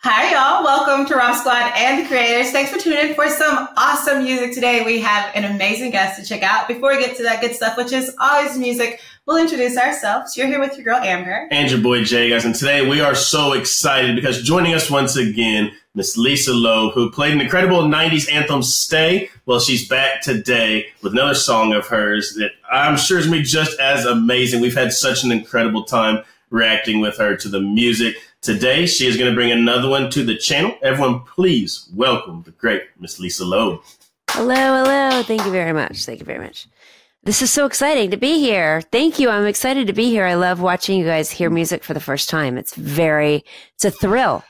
Hi, y'all. Welcome to Rob Squad and the Creators. Thanks for tuning in for some awesome music today. We have an amazing guest to check out. Before we get to that good stuff, which is always music, we'll introduce ourselves. You're here with your girl, Amber. And your boy, Jay, guys. And today we are so excited because joining us once again, Miss Lisa Loeb, who played an incredible 90s anthem, Stay. Well, she's back today with another song of hers that I'm sure is going to be just as amazing. We've had such an incredible time reacting with her to the music. Today, she is going to bring another one to the channel. Everyone, please welcome the great Miss Lisa Loeb. Hello, hello. Thank you very much. Thank you very much. This is so exciting to be here. Thank you. I'm excited to be here. I love watching you guys hear music for the first time. It's a thrill.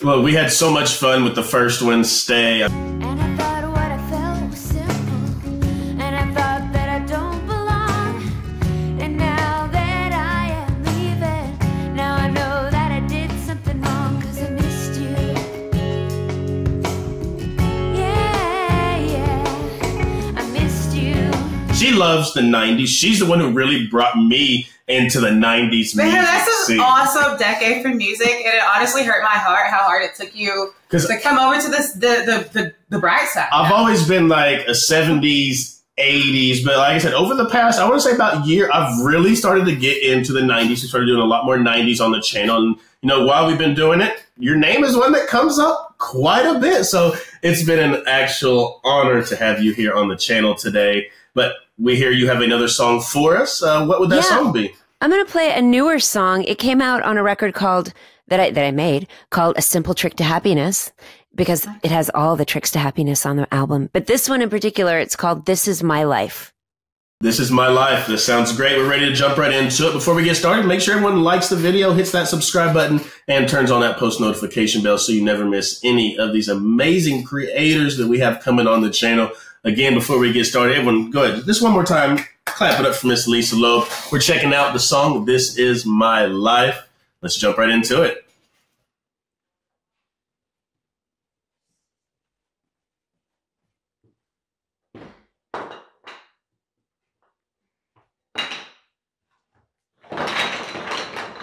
Well, we had so much fun with the first one, Stay. And I thought what I felt was simple, and I thought that I don't belong. And now that I am leaving, now I know that I did something wrong, 'cause I missed you. Yeah, I missed you. She loves the 90s. She's the one who really brought me into the 90s music. Man, that's an scene. awesome decade for music, and it honestly hurt my heart how hard it took you to come over to this the bright side. I've always been like a 70s, 80s, but like I said, over the past, I want to say about a year, I've really started to get into the 90s. We started doing a lot more 90s on the channel. And, you know, while we've been doing it, your name is one that comes up quite a bit. So it's been an actual honor to have you here on the channel today. But we hear you have another song for us. What would that song be? I'm going to play a newer song. It came out on a record that I made called A Simple Trick to Happiness, because it has all the tricks to happiness on the album. But this one in particular, it's called This Is My Life. This is my life. This sounds great. We're ready to jump right into it. Before we get started, make sure everyone likes the video, hits that subscribe button, and turns on that post notification bell so you never miss any of these amazing creators that we have coming on the channel. Again, before we get started, everyone, go ahead. Just one more time, clap it up for Miss Lisa Loeb. We're checking out the song, This Is My Life. Let's jump right into it.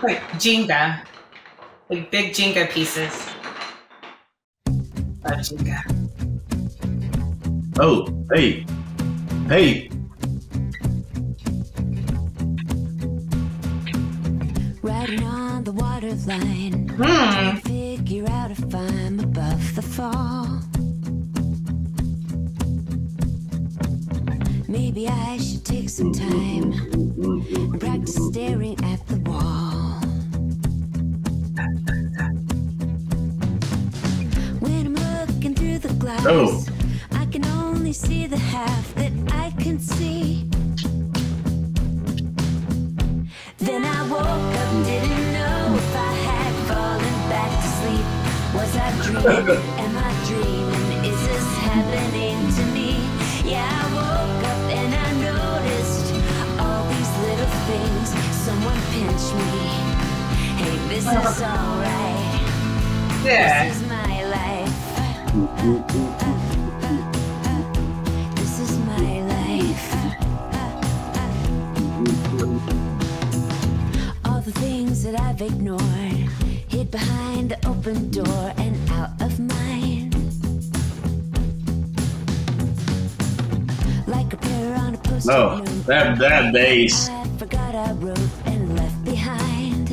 Like Jenga. Like big Jenga pieces. Love Jenga. Oh, hey. Hey. Riding on the waterline, trying to figure out if I'm above the fall. Maybe I should take some time and practice staring at the wall. When I'm looking through the glass, I can only see the half that I can see. Then I woke up and didn't know if I had fallen back to sleep. Was I dreaming? Am I dreaming? Is this happening to me? Yeah, I woke up and I noticed all these little things. Someone pinched me. Hey, this is alright. Yeah. This is my life. This is my life. All the things that I've ignored, hid behind the open door and out of mind. Like a prayer on a post-it Oh, note, that bass. I forgot I wrote and left behind.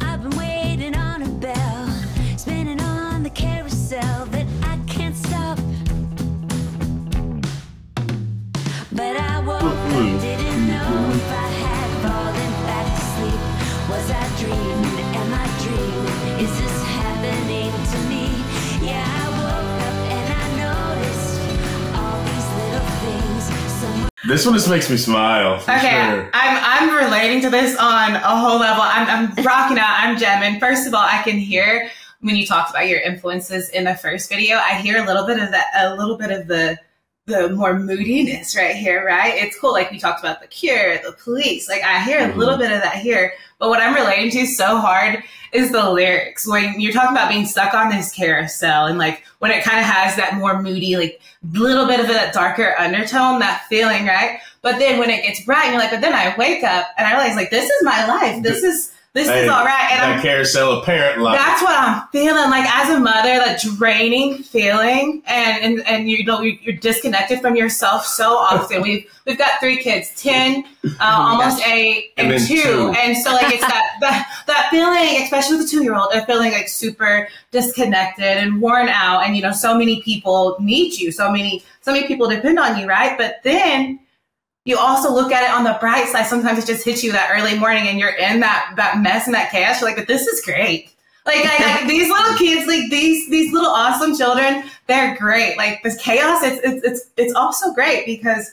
I've been waiting on a bell, spinning on the carousel that I can't stop. But I woke up, didn't know if I had fallen back to sleep. Was I dreaming? Am I dreaming? Is this happening to me? Yeah, I woke up and I noticed all these little things. Someone This one just makes me smile. For Okay, sure. I'm relating to this on a whole level. I'm rocking out. I'm jamming. First of all, I can hear when you talked about your influences in the first video. I hear a little bit of that, a little bit of the more moodiness right here, right? It's cool. Like we talked about The Cure, The Police. Like I hear a little bit of that here. But what I'm relating to so hard is the lyrics. When you're talking about being stuck on this carousel and like when it kind of has that more moody, like little bit of that darker undertone, that feeling, right? But then when it gets bright, you're like, but then I wake up and I realize like, this is my life. This is this is all right. And that carousel of parent life. that's what I'm feeling like as a mother, that draining feeling, and you know you're disconnected from yourself so often. We've got 3 kids, 10, almost 8, and 2, and so like it's that feeling, especially with a 2-year-old, a feeling like super disconnected and worn out, and you know so many people need you, so many people depend on you, right? But then you also look at it on the bright side. Sometimes it just hits you that early morning and you're in that mess and that chaos. You're like, but this is great. Like these little kids, like these little awesome children, they're great. Like this chaos, it's also great because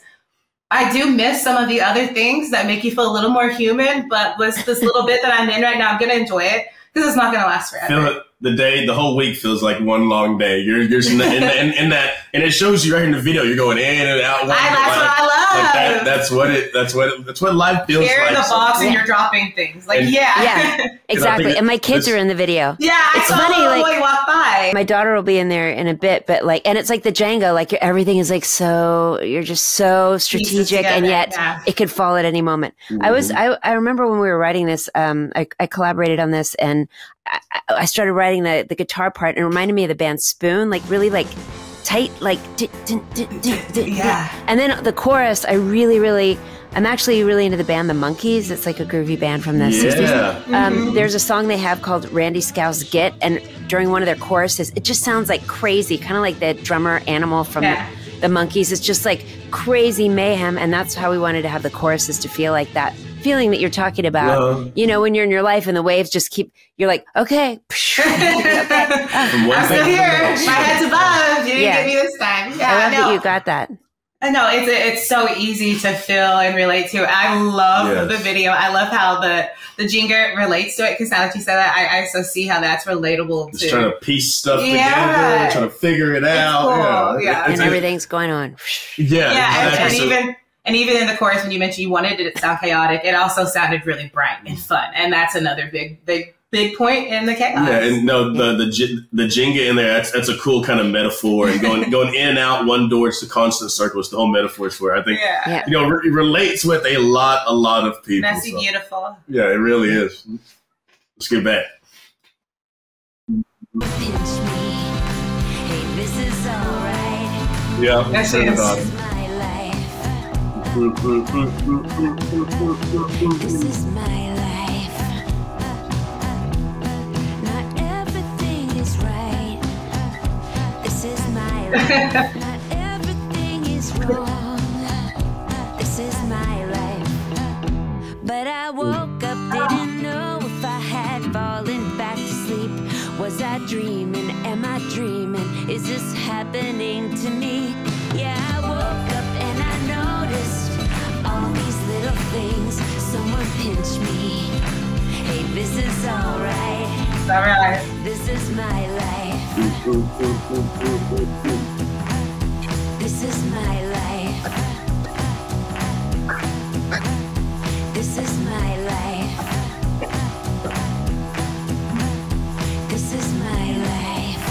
I do miss some of the other things that make you feel a little more human. But with this little bit that I'm in right now, I'm going to enjoy it because it's not going to last forever. The whole week feels like one long day. You're just in that, and it shows you right in the video. You're going in and out. That's what I love. Like that's what life feels like. You're in the box and you're dropping things. Like yeah, exactly. And my kids are in the video. Yeah, I saw a little boy walk by. My daughter will be in there in a bit, but like, and it's like the Jenga. Like everything is like you're just so strategic, and yet it could fall at any moment. Mm-hmm. I remember when we were writing this. I collaborated on this and. I started writing the guitar part, and it reminded me of the band Spoon, like really like tight, like yeah. And then the chorus, I'm actually really into the band The Monkees. It's like a groovy band from the 60s. There's a song they have called Randy Scow's Git, and during one of their choruses, it just sounds like crazy, kind of like the drummer Animal from the Monkees. It's just like crazy mayhem, and that's how we wanted to have the choruses to feel like that feeling that you're talking about. You know, when you're in your life and the waves just you're like, okay. I'm still here. My head's above. You didn't get me this time. Yeah, I love that you got that. I know it's so easy to feel and relate to. I love the video. I love how the Jenga relates to it, because now that you said that, I also see how that's relatable. Just trying to piece stuff together, trying to figure it out. Cool. Yeah. And everything's going on. Exactly. And even in the chorus, when you mentioned you wanted it to sound chaotic, it also sounded really bright and fun. And that's another big point in the chaos. Yeah, and no, the Jenga in there, that's a cool kind of metaphor. And going in and out one door, it's a constant circle. It's the whole metaphor for it. I think, you know, it relates with a lot of people. Messy, beautiful. Yeah, it really is. Let's get back. Pinch me. Hey, this is alright. Yeah, That's it. This is my life. This is my life. Not everything is right. This is my life. Not everything is wrong. This is my life. But I woke up, didn't know if I had fallen back to sleep. Was I dreaming? Am I dreaming? Is this happening to me? Yeah, I woke up and I noticed all these little things. Someone pinch me. Hey, this is alright. All right. This is my life. This is my life. This is my life. This is my life.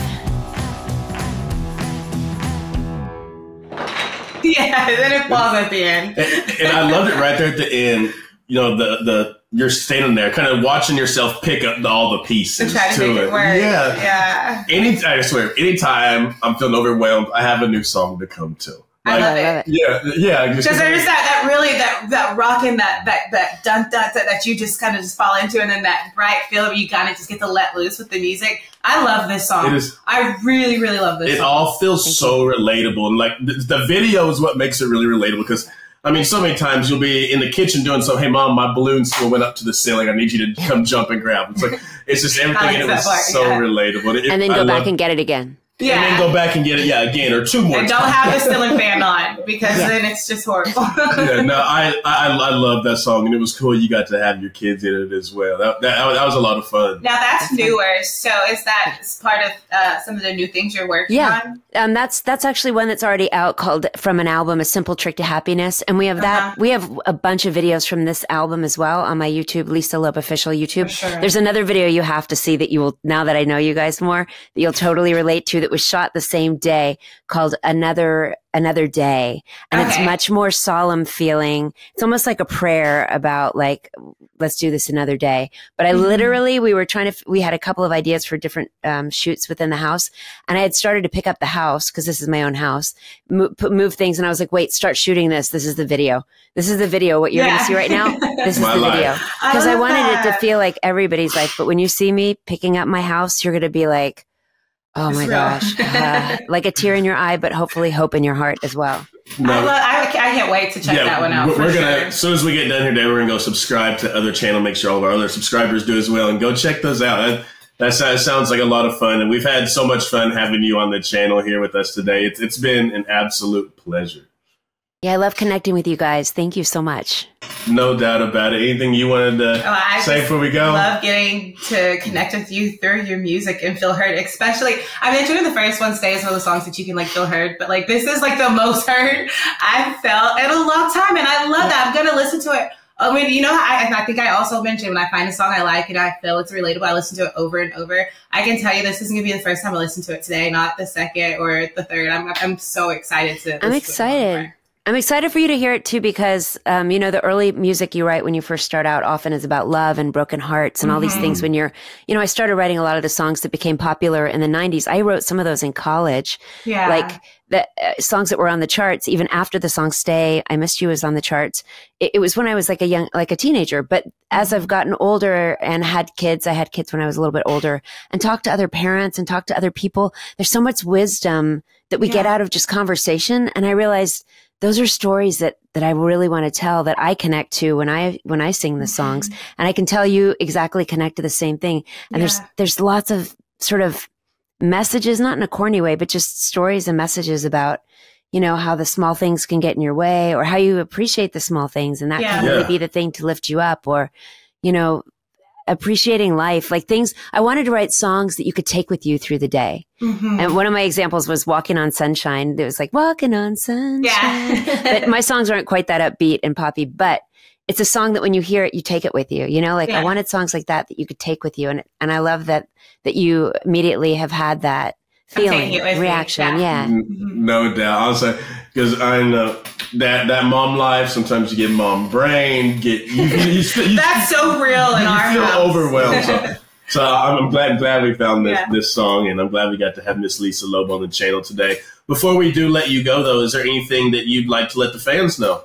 Yeah, then it falls at the end. And I loved it right there at the end. You know, you're standing there, kind of watching yourself pick up all the pieces To try to make it work. Yeah. I swear, anytime I'm feeling overwhelmed, I have a new song to come to. I love it. Yeah. Because there's that really that rocking that dun dun that you just kind of just fall into, and then that bright feel where you kind of just get to let loose with the music. I love this song. I really, really love this song. It all feels so relatable, and like the video is what makes it really relatable. Because I mean, so many times you'll be in the kitchen doing so. Hey, mom, my balloon still went up to the ceiling. I need you to come jump and grab it. It's like it's just everything, and it was so relatable. And then go back and get it again. Yeah. And then go back and get it, again, or 2 more and times. don't have the ceiling fan on, because then it's just horrible. I love that song, and it was cool you got to have your kids in it as well. That was a lot of fun. Now that's newer, so is that part of some of the new things you're working on? That's actually one that's already out, called From an Album, A Simple Trick to Happiness. And we have that. We have a bunch of videos from this album as well on my YouTube, Lisa Loeb Official YouTube. For sure. There's another video you have to see that you will, now that I know you guys more, that you'll totally relate to, that that was shot the same day called Another Day. And it's much more solemn feeling. It's almost like a prayer about like, let's do this another day. But I literally, we had a couple of ideas for different shoots within the house. And I had started to pick up the house because this is my own house, move things. And I was like, wait, start shooting this. This is the video. This is the video. What you're going to see right now. This is the video. Because I wanted it to feel like everybody's life. But when you see me picking up my house, you're going to be like, oh my gosh, like a tear in your eye, but hopefully hope in your heart as well. No. I can't wait to check that one out. We're gonna, as soon as we get done here today, we're gonna go subscribe to other channel. Make sure all of our other subscribers do as well, and go check those out. That sounds like a lot of fun, and we've had so much fun having you on the channel here with us today. It's been an absolute pleasure. Yeah, I love connecting with you guys. Thank you so much. No doubt about it. Anything you wanted to say before we go? I love getting to connect with you through your music and feel heard, especially, I mentioned in the first one, Stay is one of the songs that you can like feel heard, but like this is like the most heard I've felt in a long time, and I love that. I'm going to listen to it. I mean, you know, I think I also mentioned when I find a song I like and I feel it's relatable, I listen to it over and over. I can tell you this isn't going to be the first time I listen to it today, not the second or the third. I'm so excited to. I'm excited. I'm excited for you to hear it too, because, you know, the early music you write when you first start out often is about love and broken hearts and all these things. When you're, you know, I started writing a lot of the songs that became popular in the 90s. I wrote some of those in college, like the songs that were on the charts, even after the song Stay, I Missed You was on the charts. It was when I was like a teenager. But as I've gotten older and had kids, I had kids when I was a little bit older, and talked to other parents and talked to other people, there's so much wisdom that we get out of just conversation. And I realized those are stories that I really want to tell, that I connect to when I sing the songs. And I can tell you exactly connect to the same thing. And there's lots of sort of messages, not in a corny way, but just stories and messages about, you know, how the small things can get in your way, or how you appreciate the small things. And that can really be the thing to lift you up, or, you know, appreciating life, like things. I wanted to write songs that you could take with you through the day. And one of my examples was Walking on Sunshine. It was like, walking on sunshine. But my songs aren't quite that upbeat and poppy, but it's a song that when you hear it, you take it with you, you know, like I wanted songs like that you could take with you. And I love that you immediately have had that feeling, reaction. No doubt. Also, because I know that mom life, sometimes you get mom brain, that's so real in our feel house. Overwhelmed. So I'm glad we found this song, and I'm glad we got to have Miss Lisa Loeb on the channel today. Before we do let you go, though, is there anything that you'd like to let the fans know?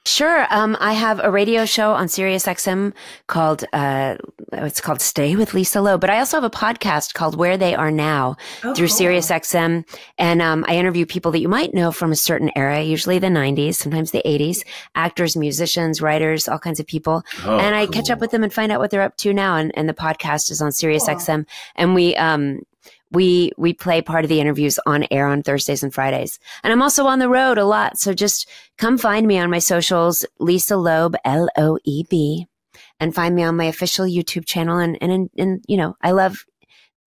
Sure. I have a radio show on SiriusXM called, it's called Stay with Lisa Loeb, but I also have a podcast called Where They Are Now through SiriusXM. And, I interview people that you might know from a certain era, usually the 90s, sometimes the 80s, actors, musicians, writers, all kinds of people. And I catch up with them and find out what they're up to now. And the podcast is on SiriusXM. And we play part of the interviews on air on Thursdays and Fridays. And I'm also on the road a lot. So just come find me on my socials, Lisa Loeb, Loeb, and find me on my official YouTube channel. And you know, I love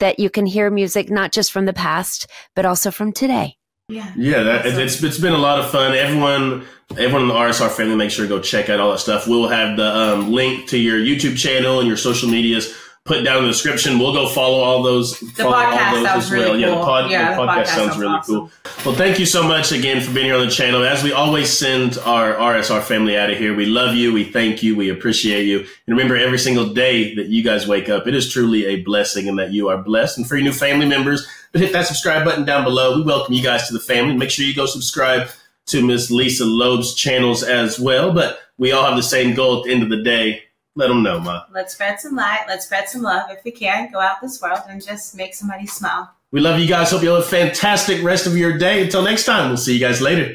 that you can hear music, not just from the past, but also from today. It's been a lot of fun. Everyone in the RSR family, make sure to go check out all that stuff. We'll have the link to your YouTube channel and your social medias put down in the description. We'll go follow all those. The podcast sounds really cool. The podcast sounds really cool. Well, thank you so much again for being here on the channel. As we always send our RSR family out of here, we love you, we thank you, we appreciate you. And remember, every single day that you guys wake up, it is truly a blessing, and that you are blessed. And for your new family members, hit that subscribe button down below. We welcome you guys to the family. Make sure you go subscribe to Miss Lisa Loeb's channels as well. But we all have the same goal at the end of the day. Let them know, Ma. Let's spread some light. Let's spread some love. If we can, go out this world and just make somebody smile. We love you guys. Hope you have a fantastic rest of your day. Until next time, we'll see you guys later.